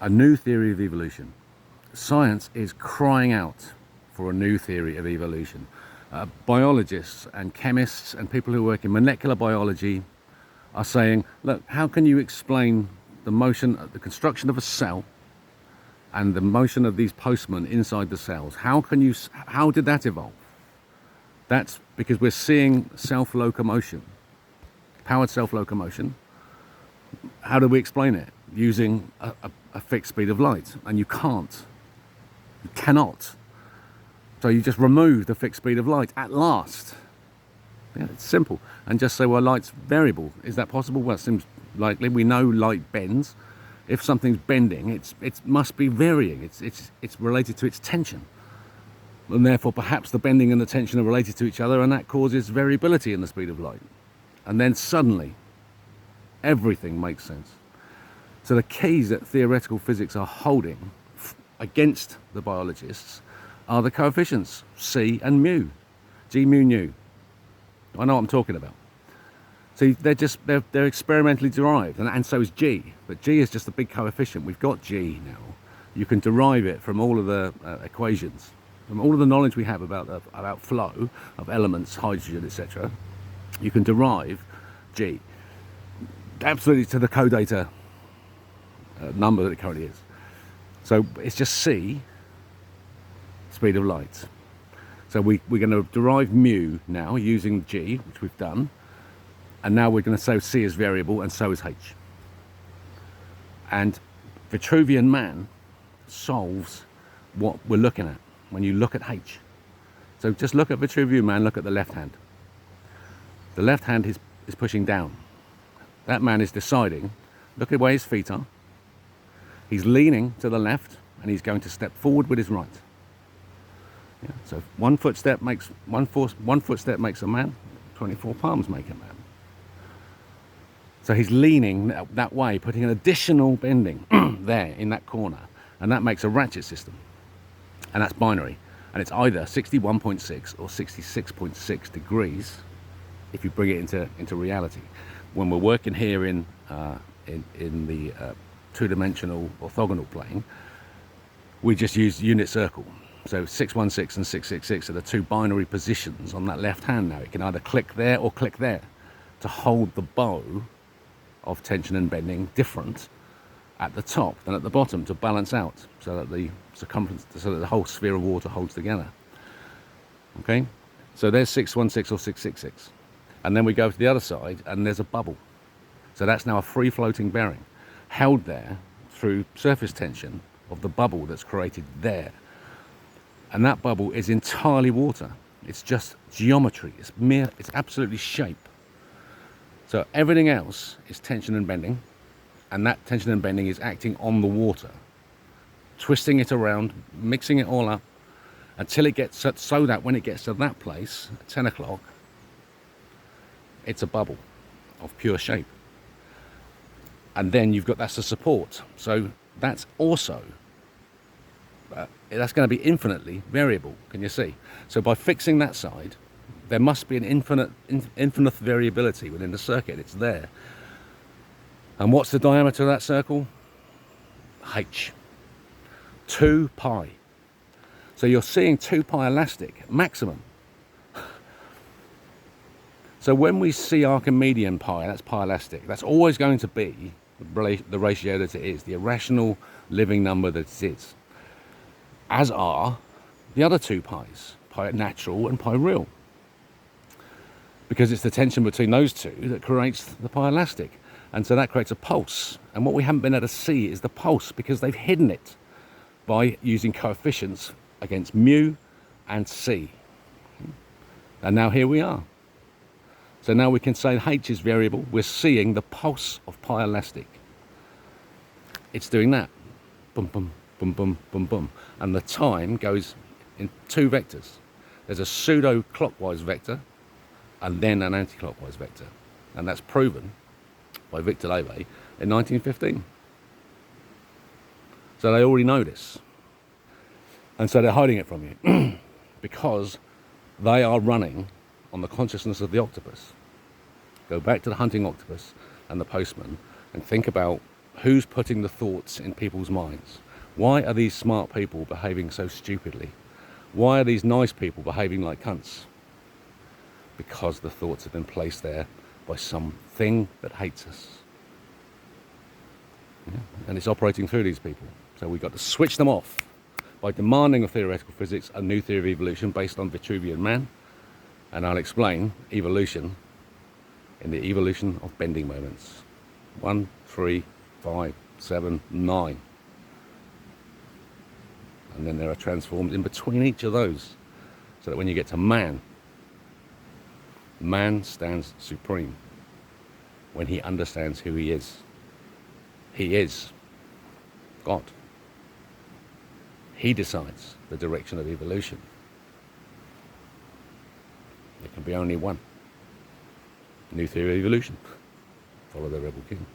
A new theory of evolution. Science is crying out for a new theory of evolution. Biologists and chemists and people who work in molecular biology are saying, look, how can you explain the motion, the construction of a cell and the motion of these postmen inside the cells? How did that evolve? That's because we're seeing self-locomotion, powered self-locomotion. How do we explain it? Using a fixed speed of light. And you can't. You cannot. So you just remove the fixed speed of light at last. Yeah, it's simple. And just say, well, light's variable. Is that possible? Well, it seems likely. We know light bends. If something's bending, it must be varying. It's related to its tension. And therefore, perhaps the bending and the tension are related to each other, and that causes variability in the speed of light. And then suddenly, everything makes sense. So the keys that theoretical physics are holding against the biologists are the coefficients, C and mu, G, mu, nu. I know what I'm talking about. So they're experimentally derived, and so is G. But G is just a big coefficient. We've got G now. You can derive it from all of the equations, from all of the knowledge we have about flow of elements, hydrogen, etc. You can derive G absolutely to the codata number that it currently is. So it's just C, speed of light. So we're going to derive mu now using G, which we've done. And now we're going to say C is variable and so is H. And Vitruvian Man solves what we're looking at when you look at H. So just look at Vitruvian Man, look at the left hand. The left hand is pushing down. That man is deciding, look at where his feet are. He's leaning to the left and he's going to step forward with his right. Yeah, so one footstep makes a man, 24 palms make a man. So he's leaning that way, putting an additional bending there in that corner, and that makes a ratchet system. And that's binary. And it's either 61.6 or 66.6 degrees if you bring it into reality. When we're working here in the two-dimensional orthogonal plane, we just use unit circle. So 616 and 666 are the two binary positions on that left hand now. It can either click there or click there to hold the bow of tension and bending different at the top than at the bottom to balance out so that the circumference, so that the whole sphere of water holds together. Okay, so there's 616 or 666. And then we go to the other side and there's a bubble. So that's now a free floating bearing held there through surface tension of the bubble that's created there. And that bubble is entirely water. It's just geometry. It's absolutely shape. So everything else is tension and bending, and that tension and bending is acting on the water, twisting it around, mixing it all up until it gets so that when it gets to that place at 10 o'clock, it's a bubble of pure shape. And then you've got, that's the support. So that's also, that's going to be infinitely variable, can you see? So by fixing that side, there must be an infinite variability within the circuit. It's there. And what's the diameter of that circle? H. 2 pi. So you're seeing 2 pi elastic, maximum. So when we see Archimedean pi, that's pi elastic, that's always going to be the ratio that it is, the irrational living number that it is. As are the other 2 pi's, pi natural and pi real. Because it's the tension between those two that creates the pi elastic. And so that creates a pulse. And what we haven't been able to see is the pulse because they've hidden it by using coefficients against mu and C. And now here we are. So now we can say H is variable. We're seeing the pulse of pi elastic. It's doing that. Boom, boom, boom, boom, boom, boom. And the time goes in 2 vectors. There's a pseudo-clockwise vector and then an anti-clockwise vector. And that's proven by Victor Levy in 1915. So they already know this. And so they're hiding it from you because they are running on the consciousness of the octopus. Go back to the hunting octopus and the postman and think about Who's putting the thoughts in people's minds? Why are these smart people behaving so stupidly? Why are these nice people behaving like cunts? Because the thoughts have been placed there by something that hates us. Yeah? And it's operating through these people. So we've got to switch them off by demanding of theoretical physics a new theory of evolution based on Vitruvian man. And I'll explain evolution in the evolution of bending moments. 1, 3, 5, 7, 9. And then there are transforms in between each of those. So that when you get to man, man stands supreme when he understands who he is. He is God. He decides the direction of evolution. There can be only one. New theory of evolution. Follow the Rebel King.